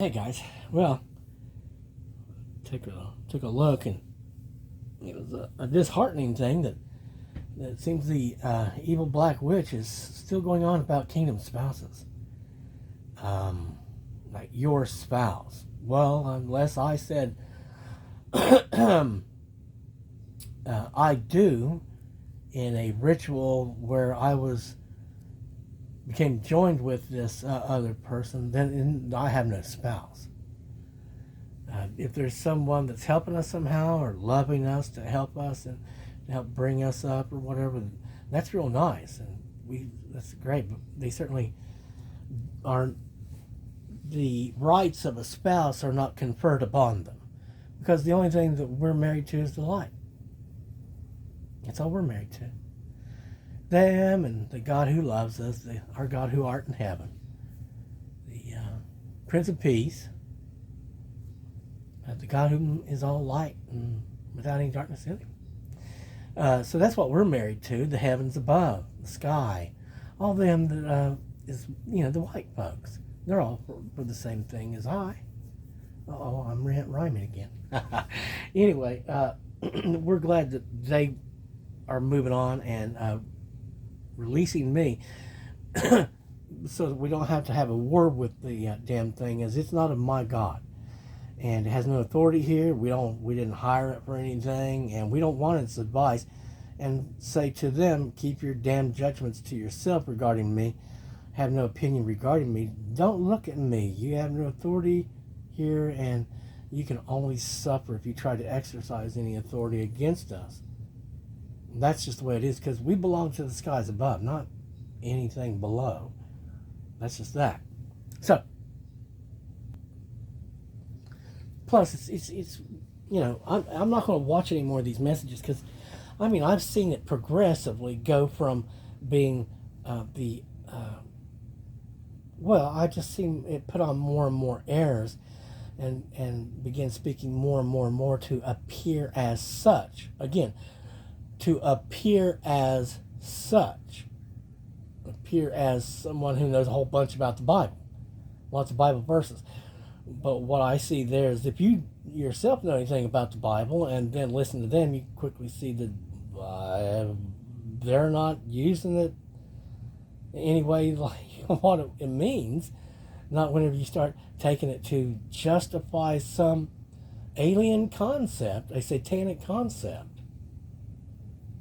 Hey guys, well, took a look, and it was a disheartening thing that it seems the evil black witch is still going on about kingdom spouses, like your spouse. Well, unless I said I do in a ritual where I became joined with this other person, then I have no spouse. If there's someone that's helping us somehow or loving us to help us and to help bring us up or whatever, that's real nice, and that's great. But they certainly aren't. The rights of a spouse are not conferred upon them, because the only thing that we're married to is the light. That's all we're married to. Them and the God who loves us, our God who art in heaven, the Prince of Peace, the God who is all light and without any darkness in him. So that's what we're married to, the heavens above, the sky. All them that is, the white folks. They're all for the same thing as I. Uh-oh, I'm rhyming again. Anyway, we're glad that they are moving on and releasing me so that we don't have to have a war with the damn thing, as it's not of my God. And it has no authority here. We didn't hire it for anything, and we don't want its advice. And say to them, keep your damn judgments to yourself regarding me. Have no opinion regarding me. Don't look at me. You have no authority here, and you can only suffer if you try to exercise any authority against us. And that's just the way it is, because we belong to the skies above, not anything below. That's just that. So, plus, it's I'm not going to watch any more of these messages, because, I've seen it progressively go from being I just seen it put on more and more airs, and begin speaking more and more and more to appear as such. Again, to appear as such. Appear as someone who knows a whole bunch about the Bible. Lots of Bible verses. But what I see there is, if you yourself know anything about the Bible and then listen to them, you quickly see that they're not using it anyway like what it means. Not whenever you start taking it to justify some alien concept, a satanic concept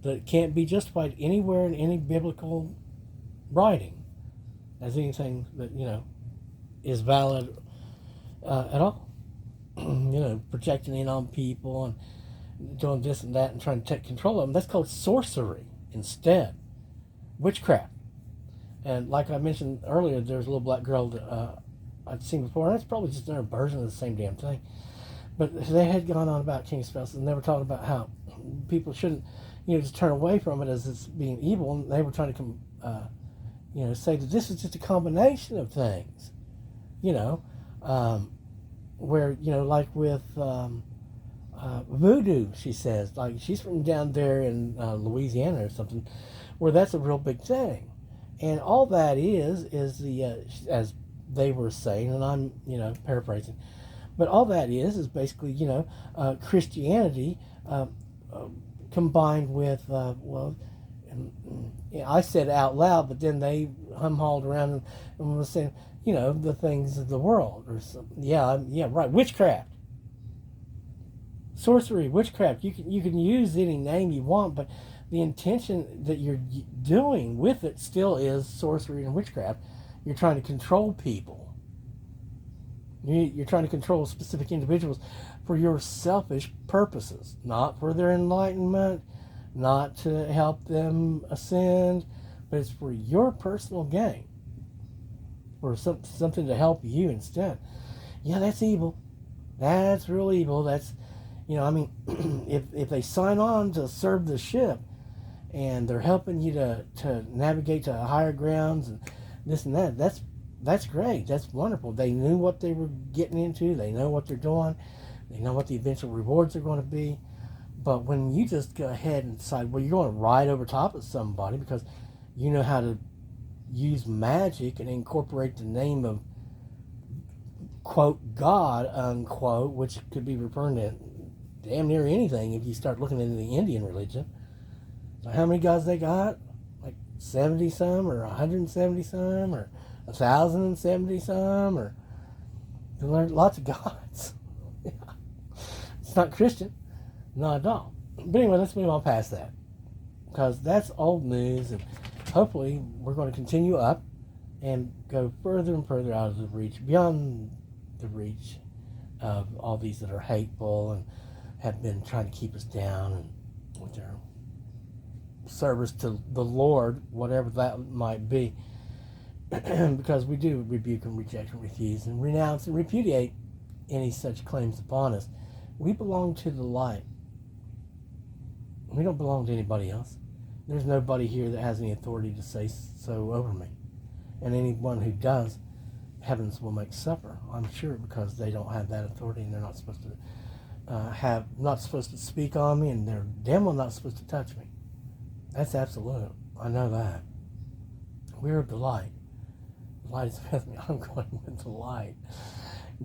that can't be justified anywhere in any biblical writing as anything that is valid at all. Projecting in on people and doing this and that and trying to take control of them. That's called sorcery instead. Witchcraft. And like I mentioned earlier, there's a little black girl that I'd seen before, and that's probably just their version of the same damn thing. But they had gone on about king spells, and they were talking about how people shouldn't, just turn away from it as it's being evil. And they were trying to, say that this is just a combination of things, where, like with voodoo, she says, like she's from down there in Louisiana or something, where that's a real big thing. And all that is the, as they were saying, and I'm, paraphrasing, but all that is basically, Christianity combined with, I said out loud, but then they hum-hauled around and was saying, the things of the world or something. Yeah, right. Witchcraft, sorcery, witchcraft. You can use any name you want, but the intention that you're doing with it still is sorcery and witchcraft. You're trying to control people. You're trying to control specific individuals for your selfish purposes, not for their enlightenment, not to help them ascend, but it's for your personal gain, for something to help you instead. Yeah, that's evil. That's real evil. That's, if they sign on to serve the ship, and they're helping you to navigate to higher grounds and this and that, that's great. That's wonderful. They knew what they were getting into. They know what they're doing. They know what the eventual rewards are going to be. But when you just go ahead and decide, well, you're going to ride over top of somebody because you know how to use magic and incorporate the name of quote, God, unquote, which could be referring to damn near anything if you start looking into the Indian religion. So how many gods they got? Like 70 some, or 170 some, or 1,070 some, or you learn lots of gods. Yeah. It's not Christian, not at all. But anyway, let's move on past that, because that's old news, and hopefully we're going to continue up and go further and further out of the reach, beyond the reach of all these that are hateful and have been trying to keep us down, and with their service to the Lord, whatever that might be. Because we do rebuke and reject and refuse and renounce and repudiate any such claims upon us. We belong to the light. We don't belong to anybody else. There's nobody here that has any authority to say so over me. And anyone who does, heavens will make supper, I'm sure, because they don't have that authority, and they're not supposed to not supposed to speak on me, and they're damn well not supposed to touch me. That's absolute. I know that. We're of the light. The light is with me. I'm going with the light.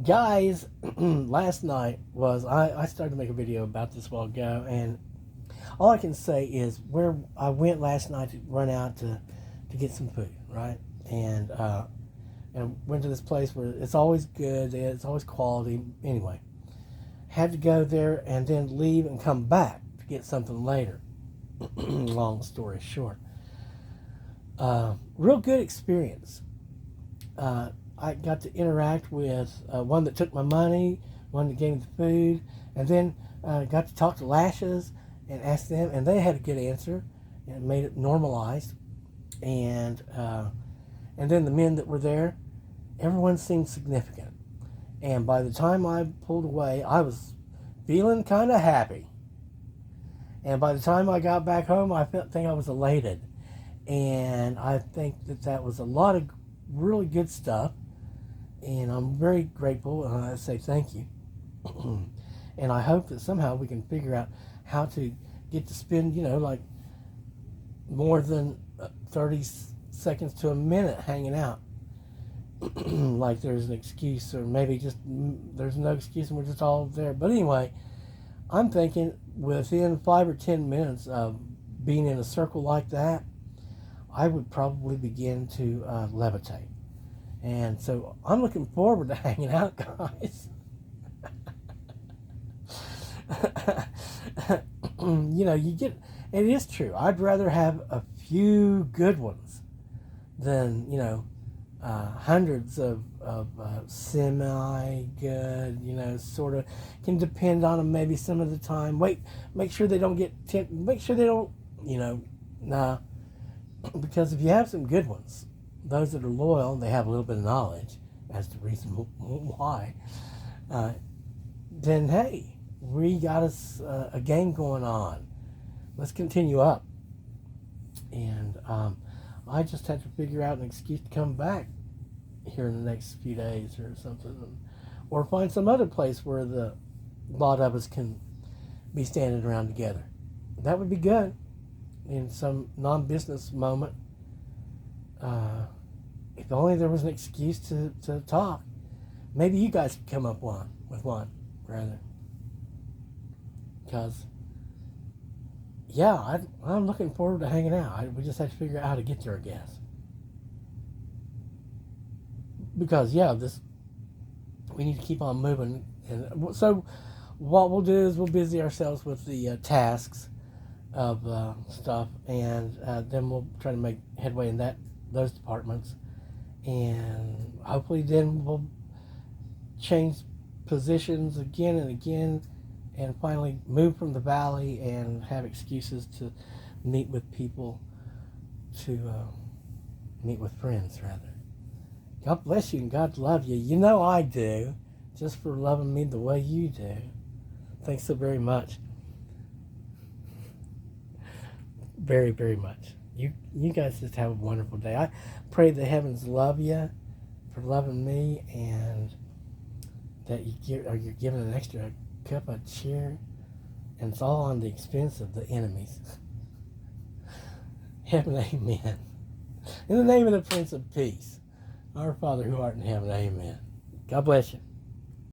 Guys, last night was, I started to make a video about this a while ago, and all I can say is where I went last night to run out to get some food, right? And went to this place where it's always good, it's always quality. Anyway, had to go there and then leave and come back to get something later. Long story short. Real good experience. I got to interact with one that took my money, one that gave me the food, and then got to talk to Lashes and ask them, and they had a good answer, and it made it normalized. And then the men that were there, everyone seemed significant. And by the time I pulled away, I was feeling kind of happy. And by the time I got back home, I think I was elated. And I think that was a lot of really good stuff. And I'm very grateful, and I say thank you. And I hope that somehow we can figure out how to get to spend, like more than 30 seconds to a minute hanging out. Like there's an excuse, or maybe just there's no excuse and we're just all there. But anyway, I'm thinking within 5 or 10 minutes of being in a circle like that, I would probably begin to levitate. And so I'm looking forward to hanging out, guys. You get, and it is true, I'd rather have a few good ones than, hundreds of semi-good, sort of, can depend on them maybe some of the time. Make sure they don't get tempted, make sure they don't, nah. Because if you have some good ones, those that are loyal, they have a little bit of knowledge as to reason why, then hey, we got us a game going on. Let's continue up. And I just had to figure out an excuse to come back here in the next few days or something, or find some other place where the lot of us can be standing around together. That would be good in some non-business moment. If only there was an excuse to talk. Maybe you guys could come up with one, rather. Because, yeah, I'm looking forward to hanging out. We just have to figure out how to get there, I guess. Because, yeah, we need to keep on moving. And so what we'll do is we'll busy ourselves with the tasks of stuff, and then we'll try to make headway in those departments. And hopefully then we'll change positions again and again, and finally move from the valley and have excuses to meet with people, to meet with friends, rather. God bless you and God love you. You know I do, just for loving me the way you do. Thanks so very much. Very, very much. You guys just have a wonderful day. I pray the heavens love you for loving me, and that you're giving an extra cup of cheer, and it's all on the expense of the enemies. Heaven, amen. In the name of the Prince of Peace, our Father who art in heaven, amen. God bless you.